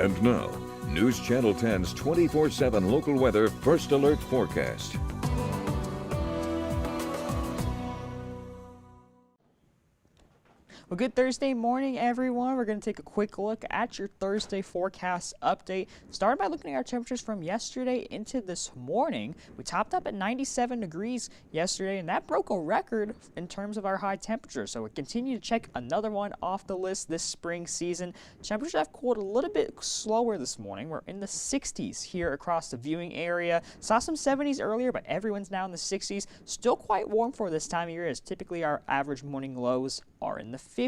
And now, News Channel 10's 24/7 local weather first alert forecast. Well, good Thursday morning, everyone. We're going to take a quick look at your Thursday forecast update. Starting by looking at our temperatures from yesterday into this morning. We topped up at 97 degrees yesterday, and that broke a record in terms of our high temperature. So we continue to check another one off the list this spring season. Temperatures have cooled a little bit slower this morning. We're in the 60s here across the viewing area. Saw some 70s earlier, but everyone's now in the 60s. Still quite warm for this time of year, as typically our average morning lows are in the 50s.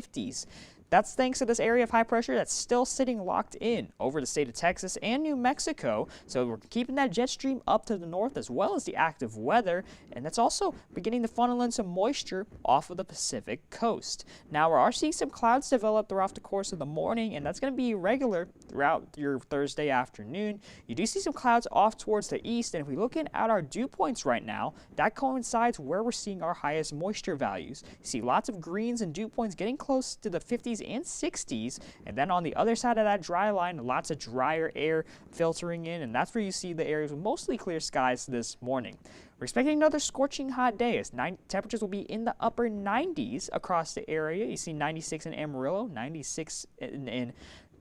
That's thanks to this area of high pressure that's still sitting locked in over the state of Texas and New Mexico. So we're keeping that jet stream up to the north as well as the active weather. And that's also beginning to funnel in some moisture off of the Pacific coast. Now we are seeing some clouds develop throughout the course of the morning, and that's going to be regular throughout your Thursday afternoon. You do see some clouds off towards the east, and if we look at our dew points right now, that coincides where we're seeing our highest moisture values. You see lots of greens and dew points getting close to the 50s and 60s, and then on the other side of that dry line, lots of drier air filtering in, and that's where you see the areas with mostly clear skies this morning. We're expecting another scorching hot day as temperatures will be in the upper 90s across the area. You see 96 in Amarillo, 96 in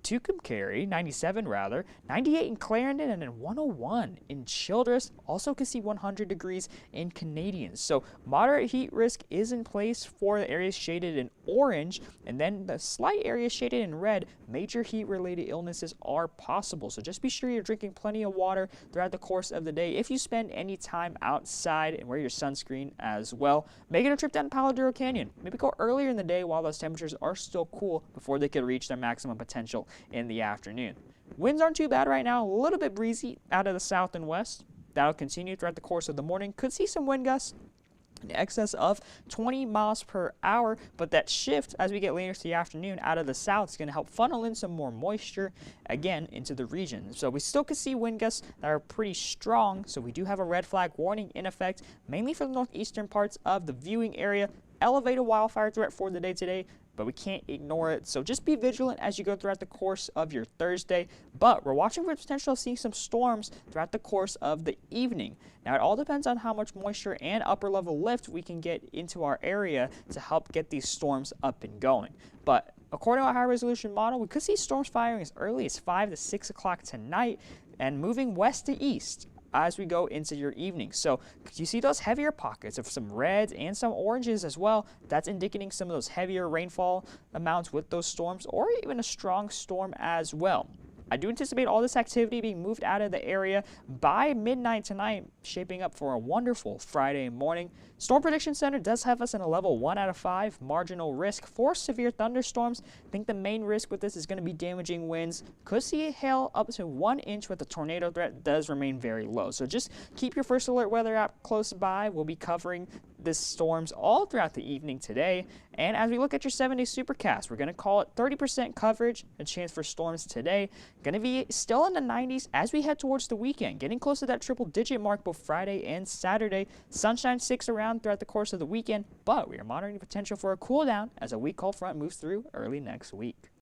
Tucumcari, 97 rather, 98 in Clarendon, and then 101 in Childress. Also can see 100 degrees in Canadian. So moderate heat risk is in place for the areas shaded in orange, and then the slight areas shaded in red, major heat related illnesses are possible. So just be sure you're drinking plenty of water throughout the course of the day. If you spend any time outside, and wear your sunscreen as well. Making a trip down to Palo Duro Canyon. Maybe go earlier in the day while those temperatures are still cool before they could reach their maximum potential in the afternoon. Winds aren't too bad right now, a little bit breezy out of the south and west. That'll continue throughout the course of the morning. Could see some wind gusts in excess of 20 miles per hour, but that shift as we get later to the afternoon out of the south is going to help funnel in some more moisture again into the region. So we still could see wind gusts that are pretty strong, so we do have a red flag warning in effect, mainly for the northeastern parts of the viewing area. Elevated wildfire threat for the day today, but we can't ignore it. So just be vigilant as you go throughout the course of your Thursday. But we're watching for the potential of seeing some storms throughout the course of the evening. Now, it all depends on how much moisture and upper level lift we can get into our area to help get these storms up and going. But according to our high resolution model, we could see storms firing as early as 5 to 6 o'clock tonight and moving west to east as we go into your evening. So you see those heavier pockets of some reds and some oranges as well. That's indicating some of those heavier rainfall amounts with those storms, or even a strong storm as well. I do anticipate all this activity being moved out of the area by midnight tonight, shaping up for a wonderful Friday morning. Storm Prediction Center does have us in a level 1 out of 5 marginal risk for severe thunderstorms. I think the main risk with this is going to be damaging winds. Could see hail up to 1 inch, with the tornado threat does remain very low. So just keep your first alert weather app close by. We'll be covering this storms all throughout the evening today. And as we look at your 7-day supercast, we're going to call it 30% coverage, a chance for storms today. Going to be still in the 90s as we head towards the weekend, getting close to that triple digit mark both Friday and Saturday. Sunshine sticks around throughout the course of the weekend, but we are monitoring the potential for a cool down as a weak cold front moves through early next week.